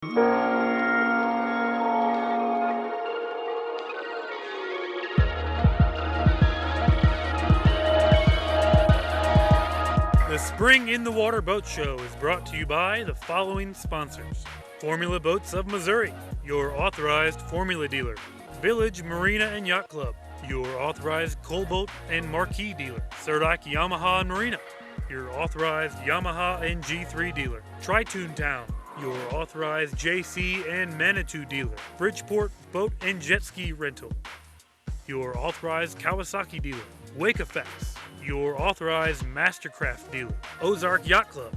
The Spring in the Water Boat Show is brought to you by the following sponsors: Formula Boats of Missouri, your authorized formula dealer; Village Marina and Yacht Club, your authorized Cobalt and Marquee dealer; Cerdik Yamaha and Marina, your authorized Yamaha and G3 dealer; Tritoon Town, your authorized JC and Manitou dealer; Bridgeport Boat and Jet Ski Rental, your authorized Kawasaki dealer; Wake Effects, your authorized Mastercraft dealer; Ozark Yacht Club,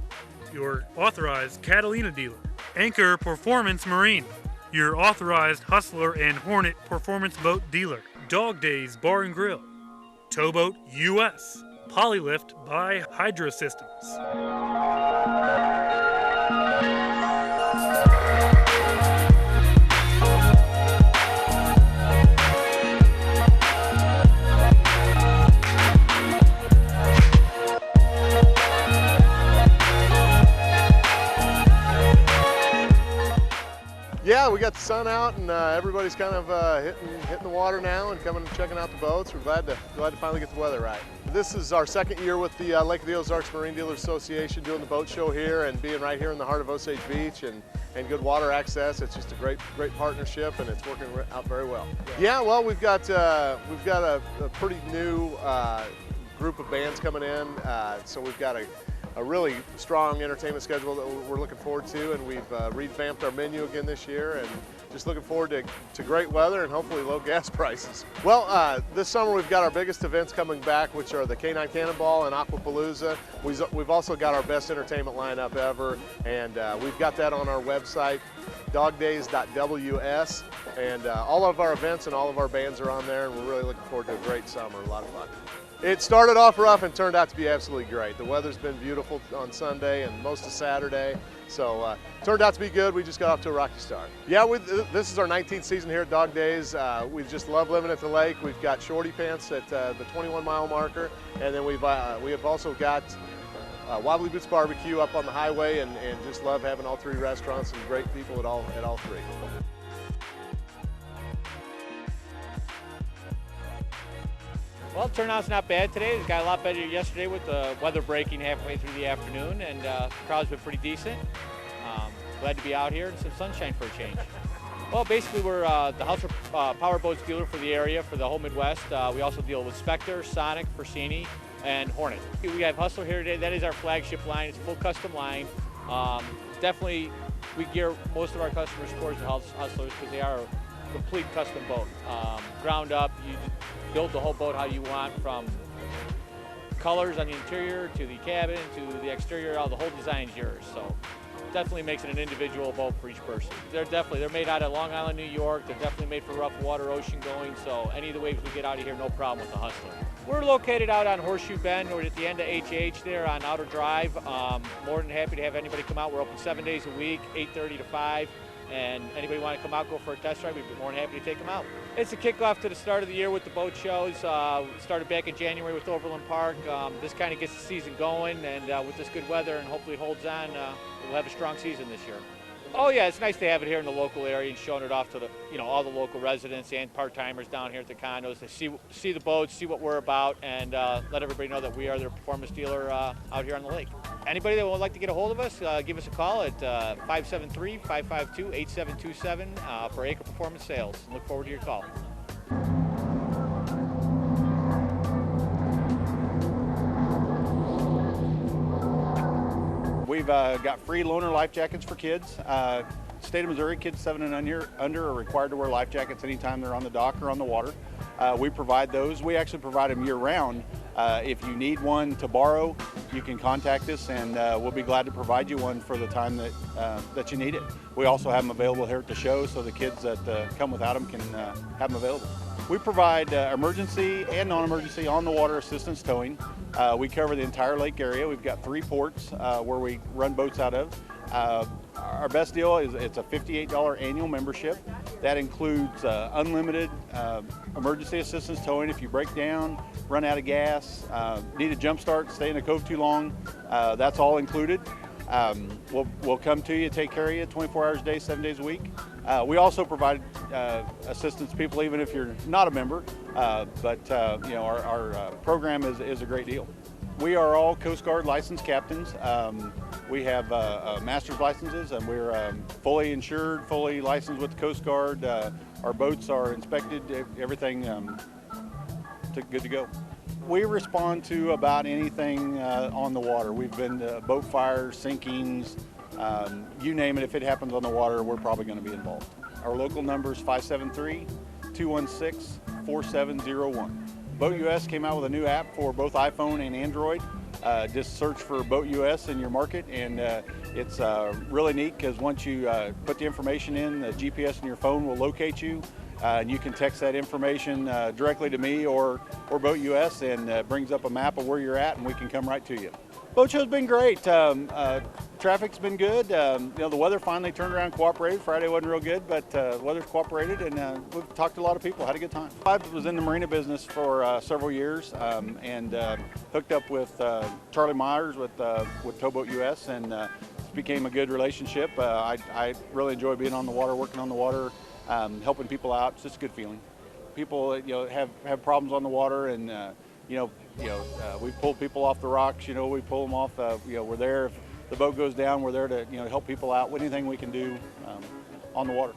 your authorized Catalina dealer; Anchor Performance Marine, your authorized Hustler and Hornet performance boat dealer; Dog Days Bar and Grill; TowBoatUS, Polylift by Hydro Systems. Yeah, we got the sun out and everybody's kind of hitting the water now and coming and checking out the boats. We're glad to finally get the weather right. This is our second year with the Lake of the Ozarks Marine Dealers Association doing the boat show here and being right here in the heart of Osage Beach and good water access. It's just a great partnership and it's working out very well. Yeah, well, we've got a pretty new group of bands coming in, so we've got a really strong entertainment schedule that we're looking forward to, and we've revamped our menu again this year and just looking forward to great weather and hopefully low gas prices. Well, this summer we've got our biggest events coming back, which are the K9 Cannonball and Aquapalooza. We've also got our best entertainment lineup ever, and we've got that on our website, dogdays.ws, and all of our events and all of our bands are on there, and we're really looking forward to a great summer, a lot of fun. It started off rough and turned out to be absolutely great. The weather's been beautiful on Sunday and most of Saturday, so turned out to be good. We just got off to a rocky start. Yeah, this is our 19th season here at Dog Days. We just love living at the lake. We've got shorty pants at the 21-mile marker, and then we have also got Wobbly Boots Barbecue up on the highway, and just love having all three restaurants and great people at all three. Well, turnout's not bad today. It got a lot better yesterday with the weather breaking halfway through the afternoon, and the crowd's been pretty decent. Glad to be out here and some sunshine for a change. Well, basically we're the Hustler power boats dealer for the area, for the whole Midwest. We also deal with Spectre, Sonic, Forsini, and Hornet. We have Hustler here today. That is our flagship line. It's a full custom line. Definitely, we gear most of our customers towards the Hustlers because they are a complete custom boat. Ground up, you build the whole boat how you want, from colors on the interior to the cabin to the exterior. The whole design's yours. So definitely makes it an individual boat for each person. They're made out of Long Island, New York. They're definitely made for rough water, ocean going. So any of the waves we get out of here, no problem with the Hustler. We're located out on Horseshoe Bend. We're at the end of HH there on Outer Drive. More than happy to have anybody come out. We're open 7 days a week, 8:30 to 5. And anybody want to come out, go for a test drive, we'd be more than happy to take them out. It's a kickoff to the start of the year with the boat shows. Started back in January with Overland Park. This kind of gets the season going, and with this good weather and hopefully holds on, we'll have a strong season this year. Oh yeah, it's nice to have it here in the local area and showing it off to all the local residents and part-timers down here at the condos to see the boats, see what we're about, and let everybody know that we are their performance dealer out here on the lake. Anybody that would like to get a hold of us, give us a call at 573-552-8727 for Acre Performance Sales. Look forward to your call. We've got free loaner life jackets for kids. State of Missouri, kids 7 and under are required to wear life jackets anytime they're on the dock or on the water. We provide those. We actually provide them year-round. If you need one to borrow, you can contact us, and we'll be glad to provide you one for the time that you need it. We also have them available here at the show, so the kids that come without them can have them available. We provide emergency and non-emergency on-the-water assistance towing. We cover the entire lake area. We've got 3 ports where we run boats out of. Our best deal is it's a $58 annual membership. That includes unlimited emergency assistance towing. If you break down, run out of gas, need a jump start, stay in the cove too long, that's all included. We'll come to you, take care of you 24 hours a day, 7 days a week. We also provide assistance to people even if you're not a member, but you know, our program is a great deal. We are all Coast Guard licensed captains. We have master's licenses, and we're fully insured, fully licensed with the Coast Guard. Our boats are inspected, everything good to go. We respond to about anything on the water. We've been to boat fires, sinkings, you name it. If it happens on the water, we're probably going to be involved. Our local number is 573-216-4701. BoatUS came out with a new app for both iPhone and Android. Just search for BoatUS in your market, and it's really neat because once you put the information in, the GPS in your phone will locate you, and you can text that information directly to me or BoatUS, and brings up a map of where you're at, and we can come right to you. Boat show's been great. Traffic's been good. You know, the weather finally turned around, cooperated. Friday wasn't real good, but the weather's cooperated, and we've talked to a lot of people, had a good time. I was in the marina business for several years, and hooked up with Charlie Myers with TowBoatUS, and it became a good relationship. I really enjoy being on the water, working on the water, helping people out. It's just a good feeling. People, you know, have problems on the water, and we pull people off the rocks. You know, we pull them off. You know, we're there. If the boat goes down, we're there to help people out. Anything we can do on the water.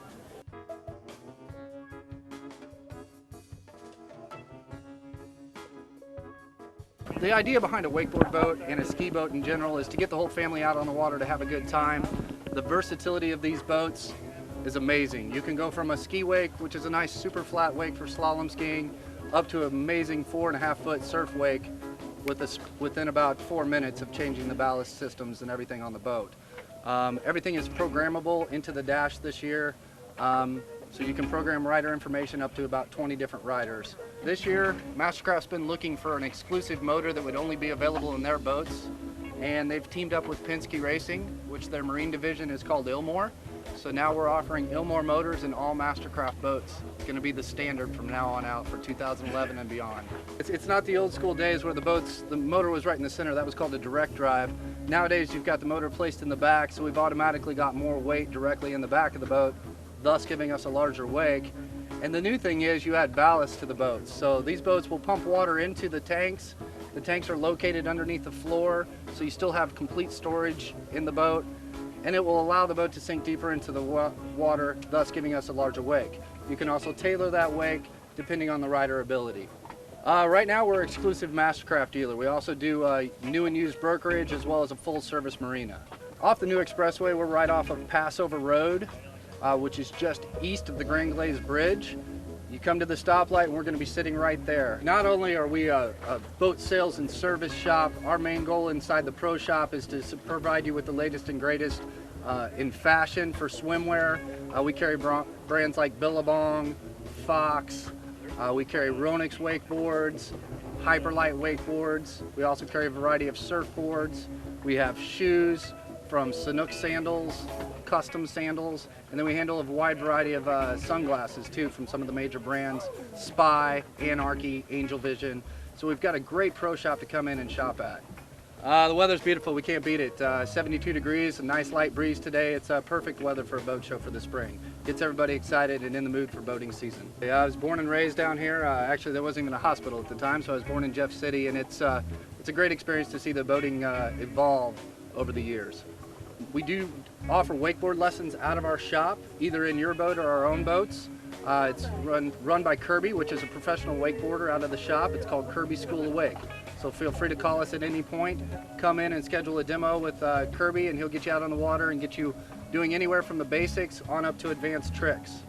The idea behind a wakeboard boat and a ski boat in general is to get the whole family out on the water to have a good time. The versatility of these boats is amazing. You can go from a ski wake, which is a nice super flat wake for slalom skiing, up to an amazing 4.5-foot surf wake within about 4 minutes of changing the ballast systems and everything on the boat. Everything is programmable into the dash this year, so you can program rider information up to about 20 different riders. This year, Mastercraft's been looking for an exclusive motor that would only be available in their boats, and they've teamed up with Penske Racing, which their marine division is called Ilmor. So now we're offering Ilmor motors in all Mastercraft boats. It's going to be the standard from now on out for 2011 and beyond. It's not the old school days where the motor was right in the center. That was called a direct drive. Nowadays you've got the motor placed in the back, so we've automatically got more weight directly in the back of the boat, thus giving us a larger wake. And the new thing is you add ballast to the boats. So these boats will pump water into the tanks. The tanks are located underneath the floor, so you still have complete storage in the boat, and it will allow the boat to sink deeper into the water, thus giving us a larger wake. You can also tailor that wake depending on the rider ability. Right now we're an exclusive Mastercraft dealer. We also do new and used brokerage as well as a full service marina. Off the new expressway, we're right off of Passover Road, which is just east of the Grand Glaze Bridge. You come to the stoplight and we're going to be sitting right there. Not only are we a boat sales and service shop, our main goal inside the pro shop is to provide you with the latest and greatest in fashion for swimwear. We carry brands like Billabong, Fox. We carry Ronix wakeboards, Hyperlight wakeboards. We also carry a variety of surfboards. We have shoes from Sanook sandals, custom sandals, and then we handle a wide variety of sunglasses too from some of the major brands, Spy, Anarchy, Angel Vision. So we've got a great pro shop to come in and shop at. The weather's beautiful, we can't beat it. 72 degrees, a nice light breeze today. It's perfect weather for a boat show for the spring. Gets everybody excited and in the mood for boating season. Yeah, I was born and raised down here. Actually, there wasn't even a hospital at the time, so I was born in Jeff City, and it's a great experience to see the boating evolve over the years. We do offer wakeboard lessons out of our shop, either in your boat or our own boats. It's run by Kirby, which is a professional wakeboarder out of the shop. It's called Kirby School of Wake. So feel free to call us at any point. Come in and schedule a demo with Kirby, and he'll get you out on the water and get you doing anywhere from the basics on up to advanced tricks.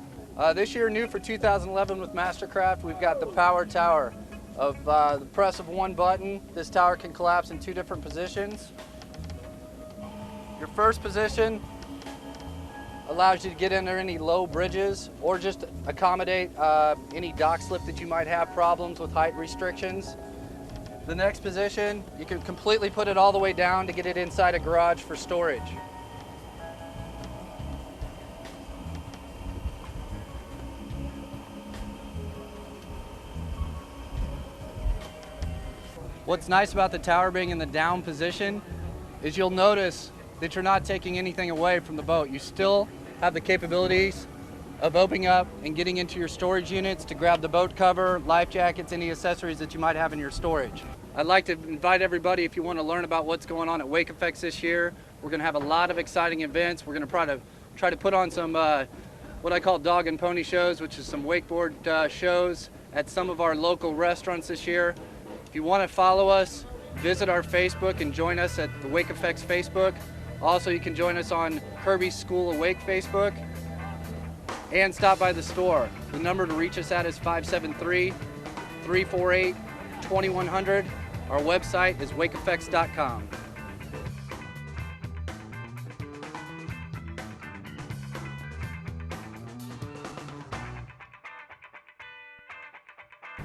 This year, new for 2011 with Mastercraft, we've got the Power Tower. Of the press of one button, this tower can collapse in 2 different positions. Your first position allows you to get under any low bridges or just accommodate any dock slip that you might have problems with height restrictions. The next position, you can completely put it all the way down to get it inside a garage for storage. What's nice about the tower being in the down position is you'll notice that you're not taking anything away from the boat. You still have the capabilities of opening up and getting into your storage units to grab the boat cover, life jackets, any accessories that you might have in your storage. I'd like to invite everybody, if you want to learn about what's going on at Wake Effects this year, we're going to have a lot of exciting events. We're going to try to put on some what I call dog and pony shows, which is some wakeboard shows at some of our local restaurants this year. If you want to follow us, visit our Facebook and join us at the Wake Effects Facebook. Also, you can join us on Kirby's School of Wake Facebook and stop by the store. The number to reach us at is 573-348-2100. Our website is wakeeffects.com.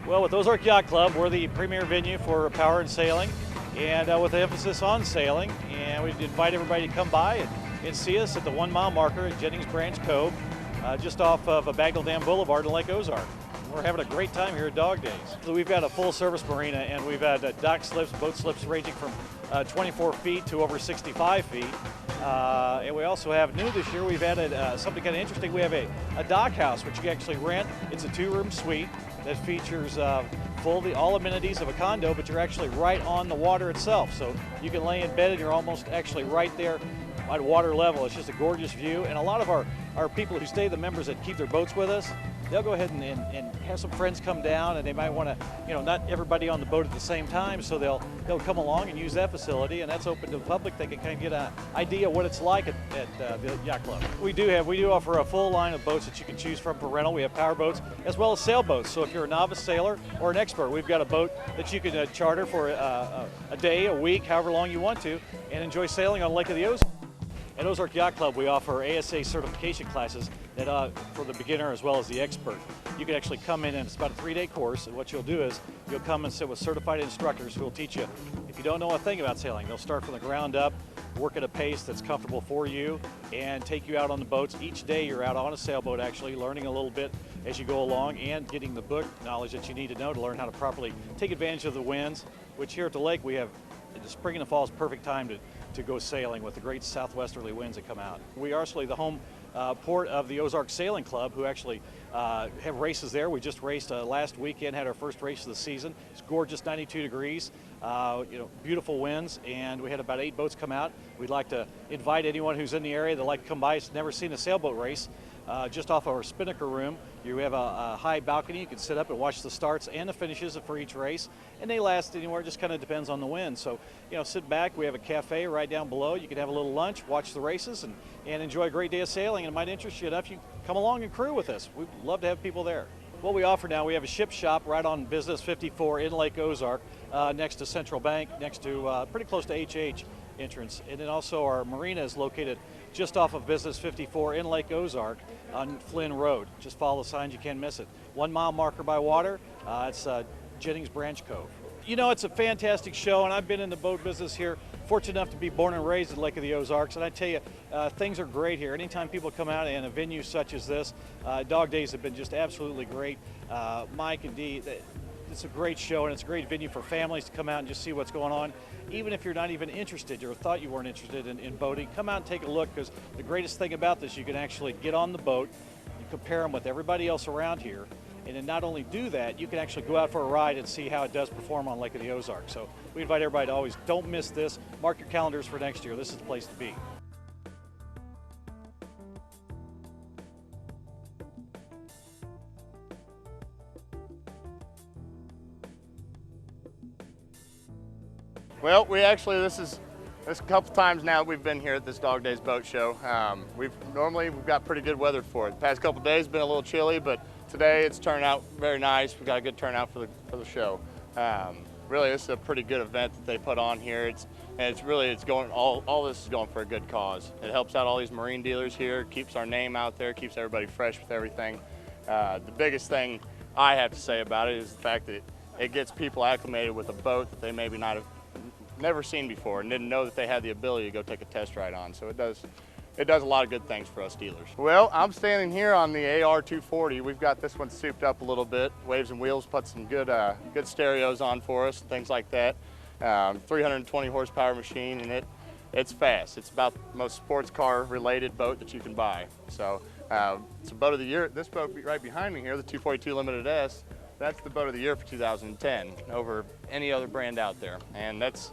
Well, with Ozark Yacht Club, we're the premier venue for power and sailing, and with an emphasis on sailing. And we invite everybody to come by and see us at the 1 mile marker at Jennings Branch Cove, just off of Bagnell Dam Boulevard in Lake Ozark. We're having a great time here at Dog Days. So we've got a full service marina, and we've had dock slips, boat slips ranging from 24 feet to over 65 feet. And we also have, new this year, we've added something kind of interesting. We have a dock house, which you can actually rent. It's a 2-room suite that features all amenities of a condo, but you're actually right on the water itself. So you can lay in bed and you're almost actually right there at water level. It's just a gorgeous view. And a lot of our people who stay, the members that keep their boats with us, they'll go ahead and have some friends come down, and they might want to, not everybody on the boat at the same time, so they'll come along and use that facility, and that's open to the public. They can kind of get an idea what it's like at the Yacht Club. We do offer a full line of boats that you can choose from for rental. We have power boats as well as sailboats. So if you're a novice sailor or an expert, we've got a boat that you can charter for a day, a week, however long you want to, and enjoy sailing on Lake of the Ozarks. At Ozark Yacht Club, we offer ASA certification classes that for the beginner as well as the expert. You can actually come in, and it's about a 3-day course, and what you'll do is you'll come and sit with certified instructors who will teach you. If you don't know a thing about sailing, they'll start from the ground up, work at a pace that's comfortable for you, and take you out on the boats. Each day you're out on a sailboat, actually learning a little bit as you go along and getting the book knowledge that you need to know to learn how to properly take advantage of the winds, which here at the lake we have. The spring and the fall is perfect time to go sailing with the great southwesterly winds that come out. We are actually the home port of the Ozark Sailing Club, who actually have races there. We just raced last weekend, had our first race of the season. It's gorgeous, 92 degrees, beautiful winds, and we had about 8 boats come out. We'd like to invite anyone who's in the area that like to come by, has never seen a sailboat race. Just off our spinnaker room, you have a high balcony. You can sit up and watch the starts and the finishes for each race, and they last anywhere. It just kind of depends on the wind. So, sit back. We have a cafe right down below. You can have a little lunch, watch the races, and enjoy a great day of sailing. And it might interest you enough, you come along and crew with us. We'd love to have people there. What we offer now, we have a ship shop right on Business 54 in Lake Ozark, next to Central Bank, next to pretty close to HH entrance. And then also our marina is located just off of Business 54 in Lake Ozark on Flynn Road. Just follow the signs, you can't miss it. 1 mile marker by water, it's Jennings Branch Cove. It's a fantastic show, and I've been in the boat business here, fortunate enough to be born and raised in Lake of the Ozarks, and I tell you, things are great here. Anytime people come out in a venue such as this, Dog Days have been just absolutely great. Mike and Dee, it's a great show, and it's a great venue for families to come out and just see what's going on. Even if you're not even interested or thought you weren't interested in boating, come out and take a look, because the greatest thing about this, you can actually get on the boat, you compare them with everybody else around here, and then not only do that, you can actually go out for a ride and see how it does perform on Lake of the Ozarks. So we invite everybody to always don't miss this. Mark your calendars for next year. This is the place to be. Well, this is a couple times now we've been here at this Dog Days boat show. We've got pretty good weather for it. The past couple days been a little chilly, but today it's turned out very nice. We've got a good turnout for the show. Really, this is a pretty good event that they put on here. All this is going for a good cause. It helps out all these marine dealers here, keeps our name out there, keeps everybody fresh with everything. The biggest thing I have to say about it is the fact that it gets people acclimated with a boat that they maybe never seen before and didn't know that they had the ability to go take a test ride on. So it does a lot of good things for us dealers. Well, I'm standing here on the AR240. We've got this one souped up a little bit. Waves and Wheels put some good stereos on for us, things like that. 320 horsepower machine in it. it's fast. It's about the most sports car related boat that you can buy. So it's a boat of the year. This boat right behind me here, the 242 Limited S, that's the boat of the year for 2010 over any other brand out there. And that's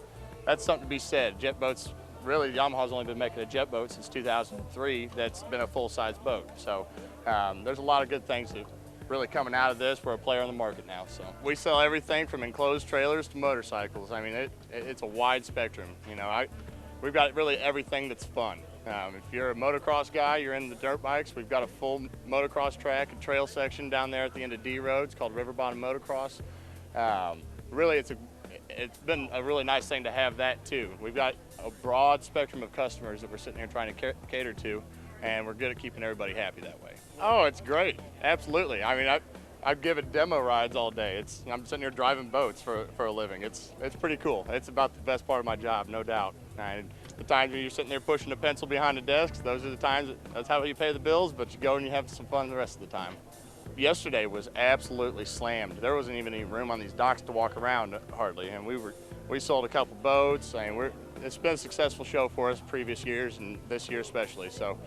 something to be said. Jet boats, really, Yamaha's only been making a jet boat since 2003 that's been a full-size boat. So there's a lot of good things that really coming out of this. We're a player on the market now. So we sell everything from enclosed trailers to motorcycles. I mean, it's a wide spectrum. You know, we've got really everything that's fun. If you're a motocross guy, you're into the dirt bikes, we've got a full motocross track and trail section down there at the end of D Road. It's called River Bottom Motocross. Really, it's been a really nice thing to have that too. We've got a broad spectrum of customers that we're sitting here trying to cater to, and we're good at keeping everybody happy that way. Oh, it's great. Absolutely. I mean, I've given demo rides all day. I'm sitting here driving boats for a living. It's pretty cool. It's about the best part of my job, no doubt. And the times when you're sitting there pushing a pencil behind a desk, those are the times that's how you pay the bills, but you go and you have some fun the rest of the time. Yesterday was absolutely slammed. There wasn't even any room on these docks to walk around hardly, and we sold a couple boats. I mean, it's been a successful show for us previous years and this year especially. So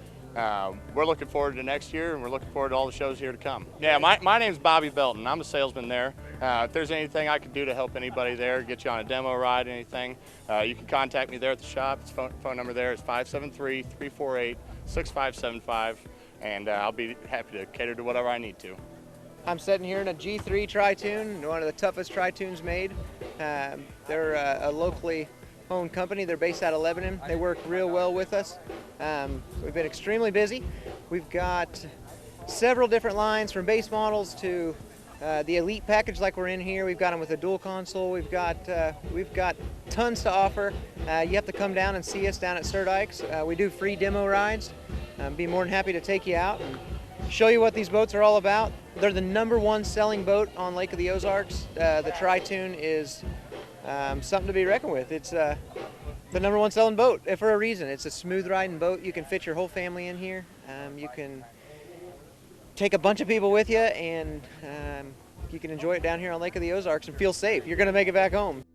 we're looking forward to next year, and we're looking forward to all the shows here to come. Yeah, my name's Bobby Belton. I'm a salesman there. If there's anything I can do to help anybody there, get you on a demo ride, anything, you can contact me there at the shop. The phone number there is 573-348-6575, and I'll be happy to cater to whatever I need to. I'm sitting here in a G3 Tritoon, one of the toughest Tritoons made. They're a locally owned company. They're based out of Lebanon. They work real well with us. We've been extremely busy. We've got several different lines from base models to the elite package like we're in here. We've got them with a dual console. We've got tons to offer. You have to come down and see us down at Cerdik's. We do free demo rides. Be more than happy to take you out and show you what these boats are all about. They're the #1 selling boat on Lake of the Ozarks. The Tritoon is something to be reckoned with. It's the #1 selling boat for a reason. It's a smooth riding boat. You can fit your whole family in here. You can take a bunch of people with you, and you can enjoy it down here on Lake of the Ozarks and feel safe. You're going to make it back home.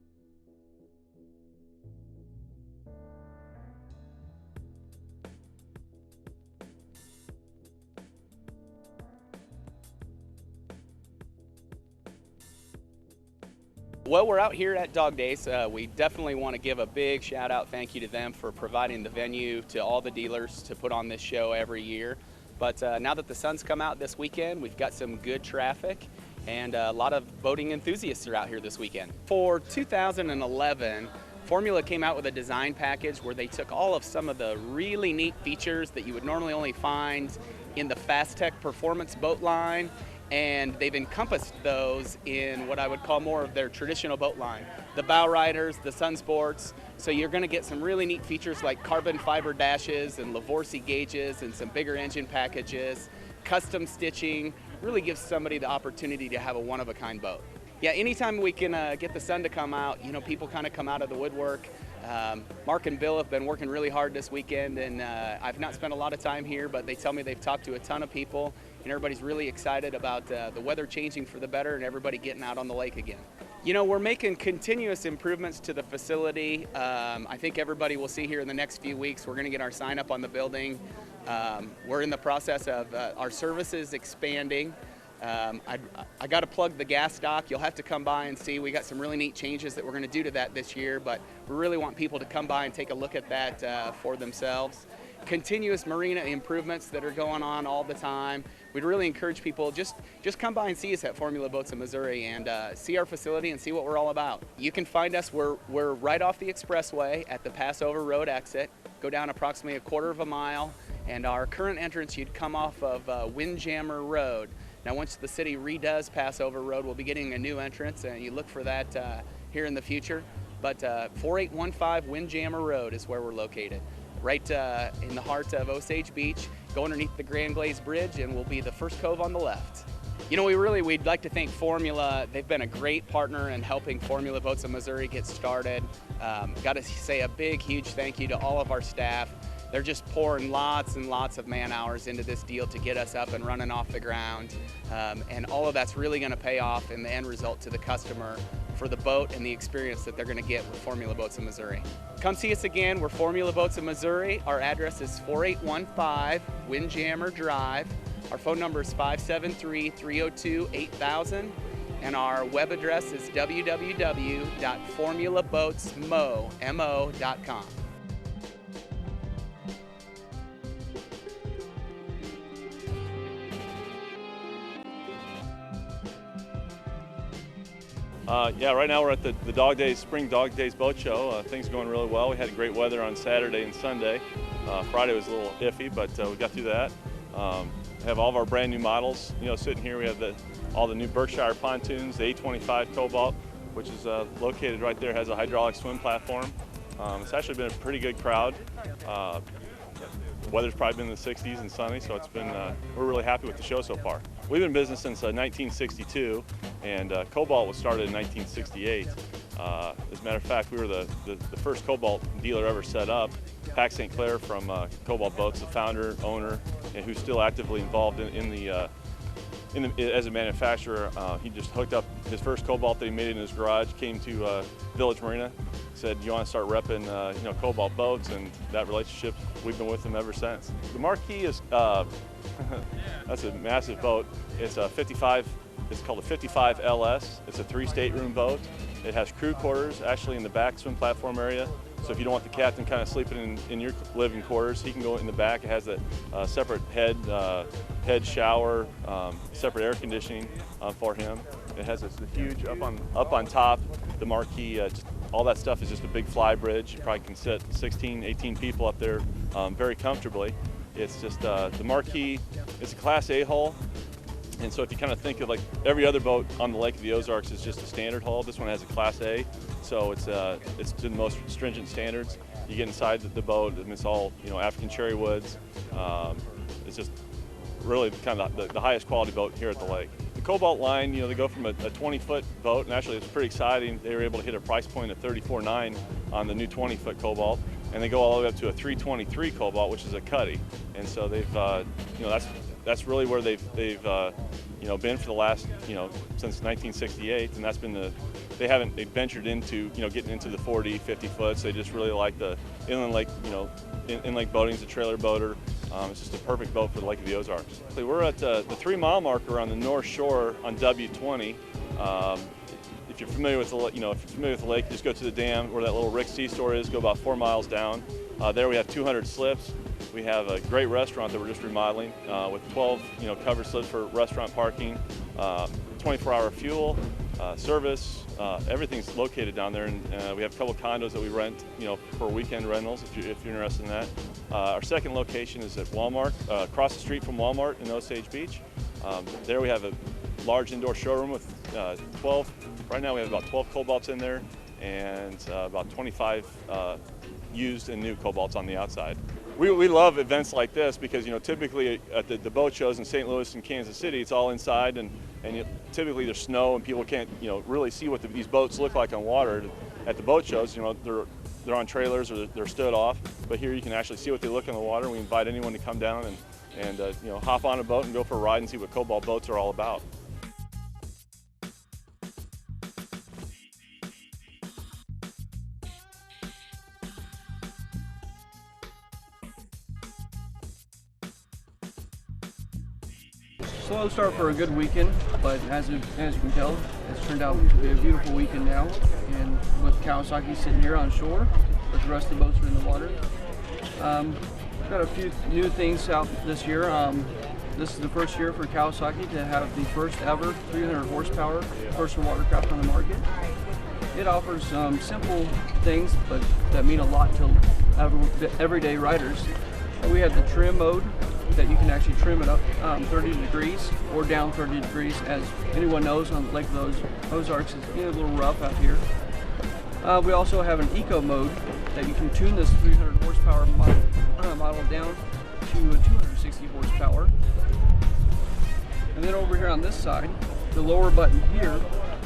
Well, we're out here at Dog Days. We definitely want to give a big shout out, thank you to them for providing the venue to all the dealers to put on this show every year. But now that the sun's come out this weekend, we've got some good traffic, and a lot of boating enthusiasts are out here this weekend. For 2011, Formula came out with a design package where they took all of some of the really neat features that you would normally only find in the Fastech performance boat line, and they've encompassed those in what I would call more of their traditional boat line. The bow riders, the sun sports, so you're going to get some really neat features like carbon fiber dashes and Lavorsi gauges and some bigger engine packages. Custom stitching really gives somebody the opportunity to have a one-of-a-kind boat. Yeah, anytime we can get the sun to come out, you know, people kind of come out of the woodwork. Mark and Bill have been working really hard this weekend, and I've not spent a lot of time here, but they tell me they've talked to a ton of people, and everybody's really excited about the weather changing for the better and everybody getting out on the lake again. You know, we're making continuous improvements to the facility. I think everybody will see here in the next few weeks, we're going to get our sign up on the building. We're in the process of our services expanding. I got to plug the gas dock. You'll have to come by and see. We got some really neat changes that we're going to do to that this year, but we really want people to come by and take a look at that for themselves. Continuous marina improvements that are going on all the time. We'd really encourage people, just come by and see us at Formula Boats of Missouri and see our facility and see what we're all about. You can find us, we're right off the expressway at the Passover Road exit. Go down approximately 1/4 mile, and our current entrance, you'd come off of Windjammer Road. Now, once the city redoes Passover Road, we'll be getting a new entrance, and you look for that here in the future. But 4815 Windjammer Road is where we're located, right in the heart of Osage Beach. Go underneath the Grand Glaze Bridge, and we'll be the first cove on the left. You know, we'd like to thank Formula. They've been a great partner in helping Formula Boats of Missouri get started. Got to say a big, huge thank you to all of our staff. They're just pouring lots and lots of man hours into this deal to get us up and running off the ground. And all of that's really going to pay off in the end result to the customer for the boat and the experience that they're going to get with Formula Boats of Missouri. Come see us again. We're Formula Boats of Missouri. Our address is 4815 Windjammer Drive. Our phone number is 573-302-8000. And our web address is www.formulaboatsmo.com. Yeah, right now we're at the Spring Dog Days Boat Show. Things are going really well. We had great weather on Saturday and Sunday. Friday was a little iffy, but we got through that. We have all of our brand new models, sitting here. We have all the new Berkshire pontoons, the 825 Cobalt, which is located right there, has a hydraulic swim platform. It's actually been a pretty good crowd. The weather's probably been in the 60s and sunny, so it's been, we're really happy with the show so far. We've been in business since 1962, and Cobalt was started in 1968. As a matter of fact, we were the first Cobalt dealer ever set up. Pac St. Clair from Cobalt Boats, the founder, owner, and who's still actively involved as a manufacturer. He just hooked up his first Cobalt that he made in his garage, came to Village Marina, said, "You want to start repping Cobalt boats?" And that relationship, we've been with them ever since. The Marquis is, that's a massive boat. It's a 55, it's called a 55 LS. It's a 3-stateroom boat. It has crew quarters actually in the back swim platform area. So if you don't want the captain kind of sleeping in your living quarters, he can go in the back. It has a separate head shower, separate air conditioning for him. It has this huge up on top. The Marquis, all that stuff is just a big fly bridge. You probably can sit 16, 18 people up there very comfortably. It's just the Marquis. It's a Class A hull. And so if you kind of think of like every other boat on the Lake of the Ozarks is just a standard hull, this one has a Class A, so it's to the most stringent standards. You get inside the boat, and it's all African cherry woods. It's just really kind of the highest quality boat here at the lake. The Cobalt line, they go from a 20-foot boat, and actually it's pretty exciting. They were able to hit a price point of $34,900 on the new 20-foot Cobalt, and they go all the way up to a 323 Cobalt, which is a cutty. And so they've, that's really where they've been for the last, since 1968, and that's been they've ventured into, getting into the 40, 50 foots. They just really like the inland lake, inland boating. It's a trailer boater. It's just a perfect boat for the Lake of the Ozarks. We're at the 3-mile marker on the north shore on W20. If you're familiar with the, lake, just go to the dam where that little Rick's Sea Store is. Go about 4 miles down. There we have 200 slips. We have a great restaurant that we're just remodeling with 12, covered slips for restaurant parking, 24-hour fuel, service. Everything's located down there, and we have a couple condos that we rent, for weekend rentals if you're interested in that. Our second location is at Walmart, across the street from Walmart in Osage Beach. There we have a large indoor showroom with 12. Right now we have about 12 Cobalts in there, and about 25 used and new Cobalts on the outside. We love events like this because typically at the boat shows in St. Louis and Kansas City, it's all inside, and typically there's snow and people can't really see what these boats look like on water. At the boat shows, they're on trailers or they're stood off, but here you can actually see what they look in the water. We invite anyone to come down and hop on a boat and go for a ride and see what Cobalt boats are all about. Slow start for a good weekend, but as you can tell, it's turned out to be a beautiful weekend now. And with Kawasaki sitting here on shore, with the rest of the boats are in the water. Got a few new things out this year. This is the first year for Kawasaki to have the first ever 300 horsepower personal watercraft on the market. It offers simple things, but that mean a lot to everyday riders. We have the trim mode that you can actually trim it up 30 degrees or down 30 degrees. As anyone knows, on Lake of the Ozarks is a little rough out here. We also have an eco mode that you can tune this 300 horsepower model down to 260 horsepower. And then over here on this side, the lower button here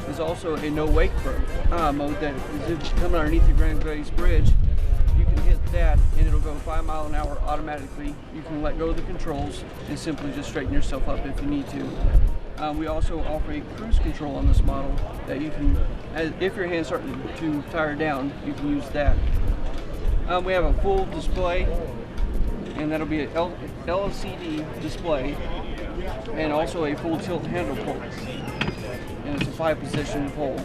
is also a no wake mode that is coming underneath the Grand Grace Bridge. You can hit that, and it'll go 5 miles an hour automatically. You can let go of the controls and simply just straighten yourself up if you need to. We also offer a cruise control on this model that you can, if your hands start to tire down, you can use that. We have a full display, and that'll be an LCD display, and also a full tilt handle pole. And it's a 5-position pole.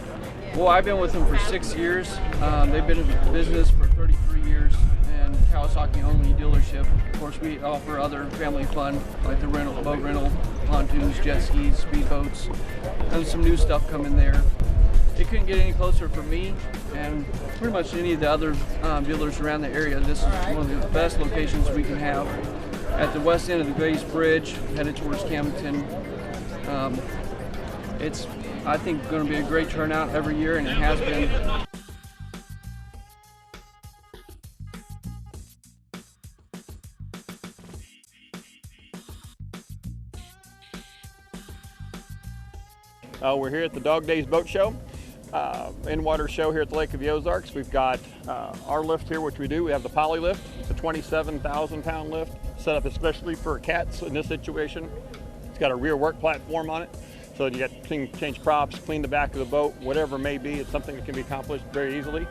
Well, I've been with them for 6 years. They've been in business for 33 years, and Kawasaki only dealership. Of course, we offer other family fun like the boat rental, pontoons, jet skis, speedboats, and some new stuff coming there. It couldn't get any closer for me and pretty much any of the other dealers around the area. This is one of the best locations we can have. At the west end of the Grace Bridge, headed towards Camden. It's, I think, going to be a great turnout every year, and it has been. We're here at the Dog Days Boat Show, in-water show here at the Lake of the Ozarks. We've got our lift here, which we do. We have the poly lift. It's a 27,000-pound lift, set up especially for cats in this situation. It's got a rear work platform on it, so you got to change props, clean the back of the boat, whatever it may be. It's something that can be accomplished very easily.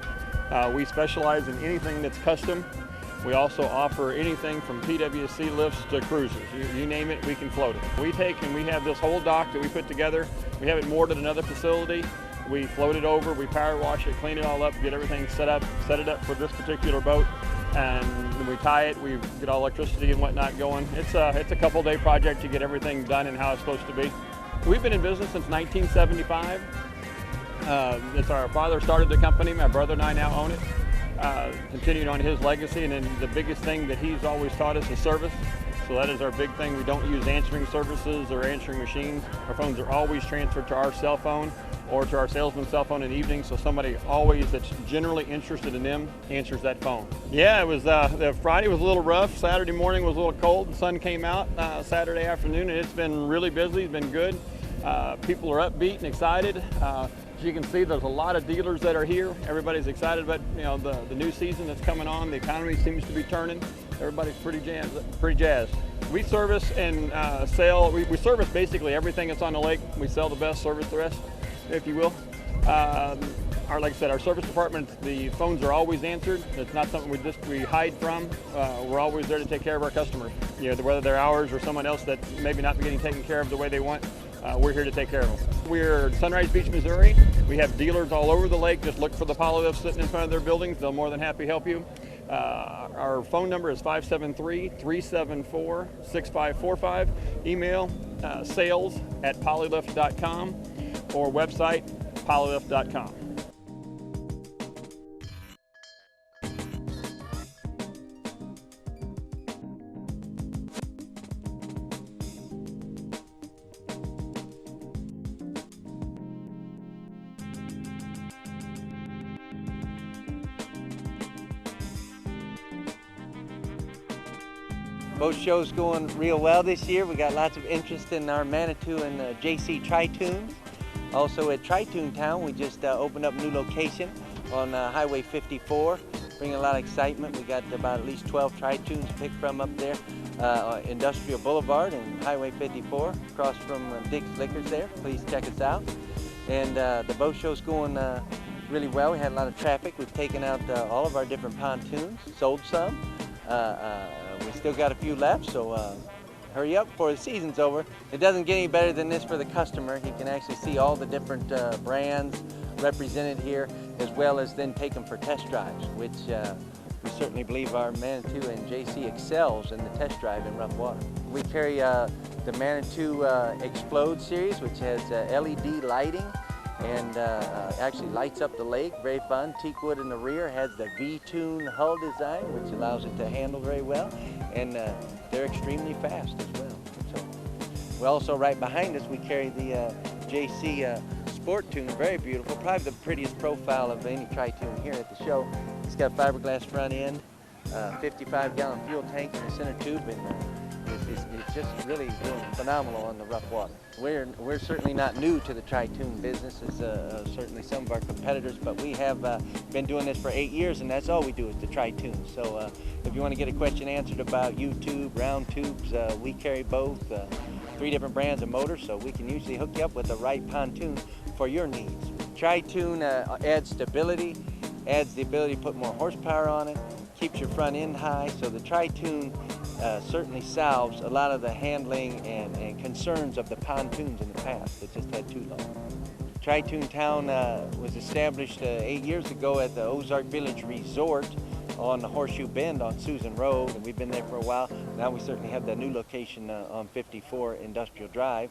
We specialize in anything that's custom. We also offer anything from PWC lifts to cruisers. You name it, we can float it. We take and we have this whole dock that we put together. We have it moored at another facility. We float it over, we power wash it, clean it all up, get everything set it up for this particular boat, and then we tie it. We get all electricity and whatnot going. It's a couple-day project to get everything done and how it's supposed to be. We've been in business since 1975. It's our father started the company. My brother and I now own it. Continued on his legacy, and then the biggest thing that he's always taught us is service. So that is our big thing. We don't use answering services or answering machines. Our phones are always transferred to our cell phone or to our salesman's cell phone in the evening, so somebody always that's generally interested in them answers that phone. Yeah, it was, the Friday was a little rough. Saturday morning was a little cold. The sun came out Saturday afternoon, and it's been really busy. It's been good. People are upbeat and excited. As you can see, there's a lot of dealers that are here. Everybody's excited about the new season that's coming on. The economy seems to be turning. Everybody's pretty jazzed. We service and sell. We service basically everything that's on the lake. We sell the best, service the rest, if you will. Like I said, our service department, the phones are always answered. It's not something we hide from. We're always there to take care of our customers. Whether they're ours or someone else that maybe not be getting taken care of the way they want. We're here to take care of them. We're Sunrise Beach, Missouri. We have dealers all over the lake. Just look for the poly lift sitting in front of their buildings. They'll more than happy help you. Our phone number is 573-374-6545. Email sales@polylift.com or website polylift.com. Boat show's going real well this year. We got lots of interest in our Manitou and JC Tritoons. Also at Tritoon Town, we just opened up a new location on Highway 54, bringing a lot of excitement. We got about at least 12 Tritoons picked from up there, Industrial Boulevard and Highway 54, across from Dick's Liquors there. Please check us out. And the boat show's going really well. We had a lot of traffic. We've taken out all of our different pontoons, sold some. We still got a few left, so hurry up before the season's over. It doesn't get any better than this for the customer. He can actually see all the different brands represented here, as well as then take them for test drives, which we certainly believe our Manitou and JC excels in the test drive in rough water. We carry the Manitou Explode series, which has LED lighting and actually lights up the lake, very fun. Teakwood in the rear has the V-Tune hull design, which allows it to handle very well, and they're extremely fast as well. So, we also, right behind us, we carry the JC Sport Tune, very beautiful, probably the prettiest profile of any Tritoon here at the show. It's got fiberglass front end, 55-gallon fuel tank in the center tube, and is is just really doing phenomenal on the rough water. We're certainly not new to the Tritoon business, as certainly some of our competitors, but we have been doing this for 8 years, and that's all we do is the Tritoon. So if you want to get a question answered about U-tube, round tubes, we carry both, 3 different brands of motors, so we can usually hook you up with the right pontoon for your needs. Tritoon adds stability, adds the ability to put more horsepower on it, keeps your front end high, so the Tritoon certainly solves a lot of the handling and concerns of the pontoons in the past that just had too long. Tritoon Town was established 8 years ago at the Ozark Village Resort on the Horseshoe Bend on Susan Road, and we've been there for a while. Now we certainly have the new location on 54 Industrial Drive.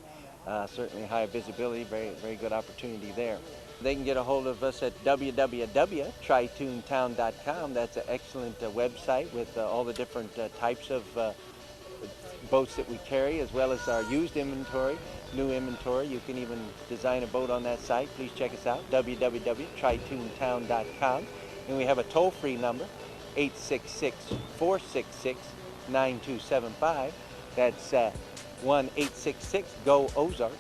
Certainly high visibility, very good opportunity there. They can get a hold of us at www.tritoontown.com. That's an excellent website with all the different types of boats that we carry, as well as our used inventory, new inventory. You can even design a boat on that site. Please check us out, www.tritoontown.com. And we have a toll-free number, 866-466-9275. That's 1-866-GO-OZARK.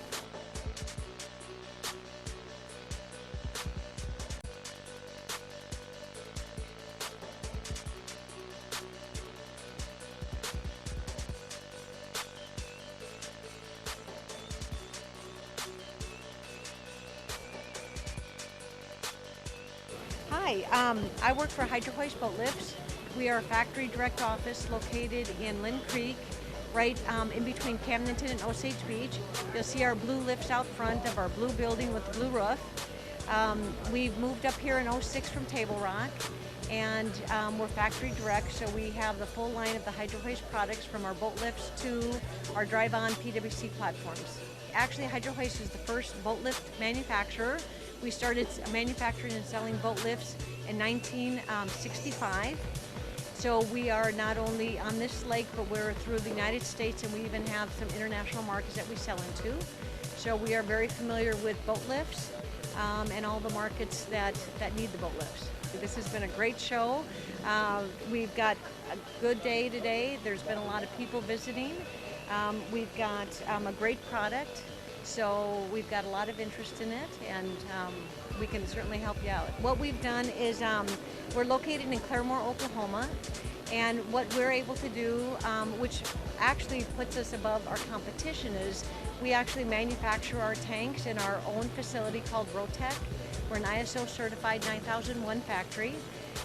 Hi, I work for Hoist Boat Lifts. We are a factory direct office located in Lynn Creek, right in between Camdenton and Osage Beach. You'll see our blue lifts out front of our blue building with the blue roof. We've moved up here in '06 from Table Rock, and we're factory direct, so we have the full line of the Hoist products from our boat lifts to our drive-on PWC platforms. Actually, Hoist is the first boat lift manufacturer. We started manufacturing and selling boat lifts in 1965. So we are not only on this lake, but we're through the United States, and we even have some international markets that we sell into. So we are very familiar with boat lifts and all the markets that need the boat lifts. This has been a great show. We've got a good day today. There's been a lot of people visiting. We've got a great product. So we've got a lot of interest in it, and we can certainly help you out. What we've done is we're located in Claremore, Oklahoma, and what we're able to do, which actually puts us above our competition, is we actually manufacture our tanks in our own facility called Rotec. We're an ISO certified 9001 factory,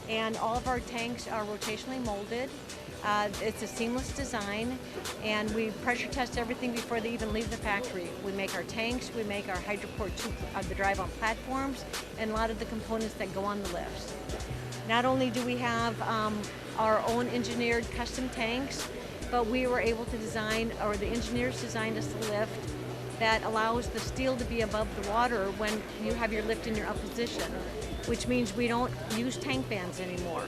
and all of our tanks are rotationally molded. It's a seamless design, and we pressure test everything before they even leave the factory. We make our tanks, we make our hydroport tube, the drive-on platforms, and a lot of the components that go on the lifts. Not only do we have our own engineered custom tanks, but we were able to design, or the engineers designed us a lift that allows the steel to be above the water when you have your lift in your up position, which means we don't use tank bands anymore.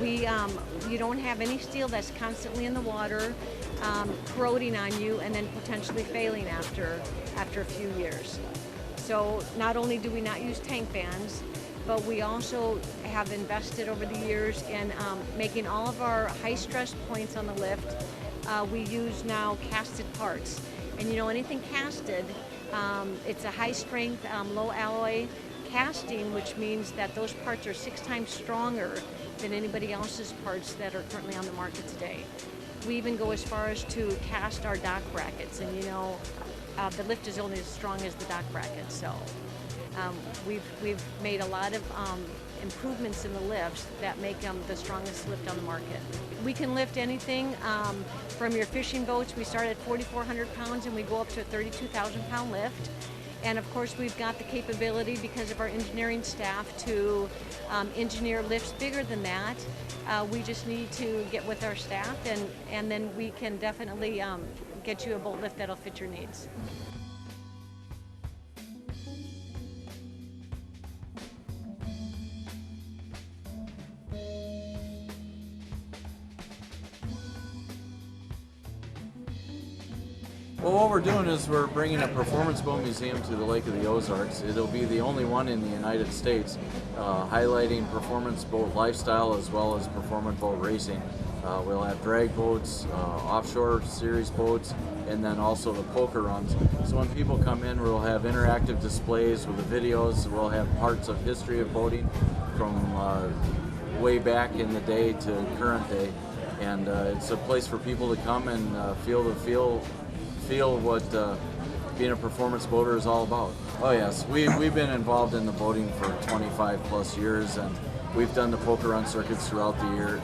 You don't have any steel that's constantly in the water, corroding on you and then potentially failing after a few years. So not only do we not use tank bands, but we also have invested over the years in making all of our high stress points on the lift. We use now casted parts. And you know, anything casted, it's a high strength, low alloy casting, which means that those parts are 6 times stronger than anybody else's parts that are currently on the market today. We even go as far as to cast our dock brackets, and you know, the lift is only as strong as the dock bracket. So we've made a lot of improvements in the lifts that make them the strongest lift on the market. We can lift anything from your fishing boats. We start at 4,400 pounds and we go up to a 32,000 pound lift. And of course, we've got the capability, because of our engineering staff, to engineer lifts bigger than that. We just need to get with our staff, and then we can definitely get you a boat lift that'll fit your needs. Well, what we're doing is we're bringing a performance boat museum to the Lake of the Ozarks. It'll be the only one in the United States, highlighting performance boat lifestyle as well as performance boat racing. We'll have drag boats, offshore series boats, and then also the poker runs. So when people come in, we'll have interactive displays with the videos. We'll have parts of history of boating from way back in the day to current day. And it's a place for people to come and feel what being a performance boater is all about. Oh yes, we've been involved in the boating for 25 plus years, and we've done the poker run circuits throughout the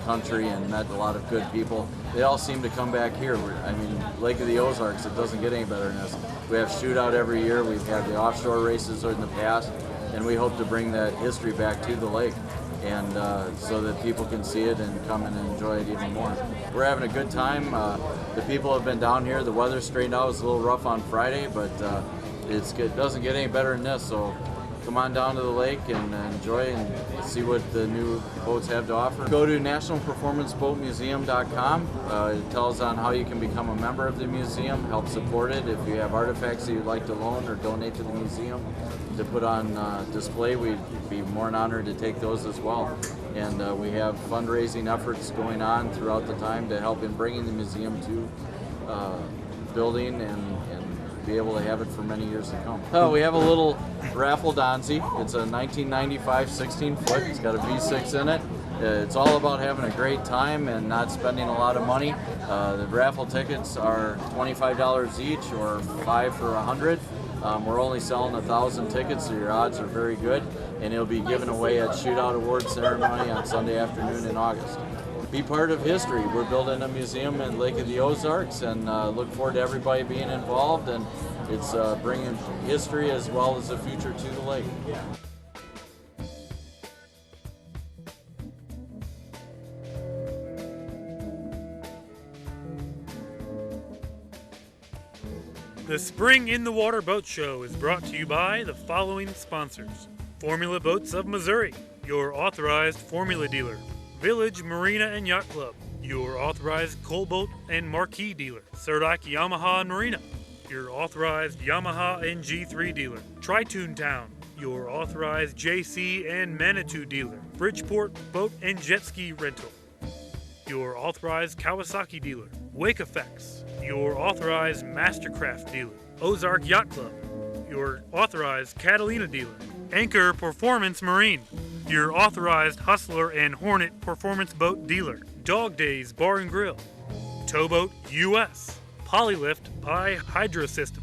country and met a lot of good people. They all seem to come back here. I mean, Lake of the Ozarks, it doesn't get any better than this. We have shootout every year. We've had the offshore races in the past, and we hope to bring that history back to the lake, and so that people can see it and come and enjoy it even more. We're having a good time. The people have been down here. The weather straightened out. It was a little rough on Friday, but it doesn't get any better than this. So come on down to the lake and enjoy and see what the new boats have to offer. Go to nationalperformanceboatmuseum.com. It tells on how you can become a member of the museum, help support it. If you have artifacts that you'd like to loan or donate to the museum to put on display, we'd be more than honored to take those as well. And we have fundraising efforts going on throughout the time to help in bringing the museum to building and be able to have it for many years to come. Oh, we have a little raffle Donzi. It's a 1995 16-foot. It's got a V6 in it. It's all about having a great time and not spending a lot of money. The raffle tickets are $25 each or $5 for 100. We're only selling 1,000 tickets, so your odds are very good. And it'll be given away at Shootout Awards ceremony on Sunday afternoon in August. Be part of history. We're building a museum in Lake of the Ozarks, and look forward to everybody being involved. And it's bringing history as well as the future to the lake. The Spring in the Water Boat Show is brought to you by the following sponsors: Formula Boats of Missouri, your authorized formula dealer; Village Marina and Yacht Club, your authorized Cobalt and Marquee dealer; Cerdik Yamaha and Marina, your authorized Yamaha and G3 dealer; Tritoon Town, your authorized JC and Manitou dealer; Bridgeport Boat and Jet Ski Rental, your authorized Kawasaki dealer; Wake Effects, your authorized Mastercraft dealer; Ozark Yacht Club, your authorized Catalina dealer; Anchor Performance Marine, your authorized Hustler and Hornet performance boat dealer; Dog Days Bar and Grill; TowBoatUS, Polylift by Hydro System,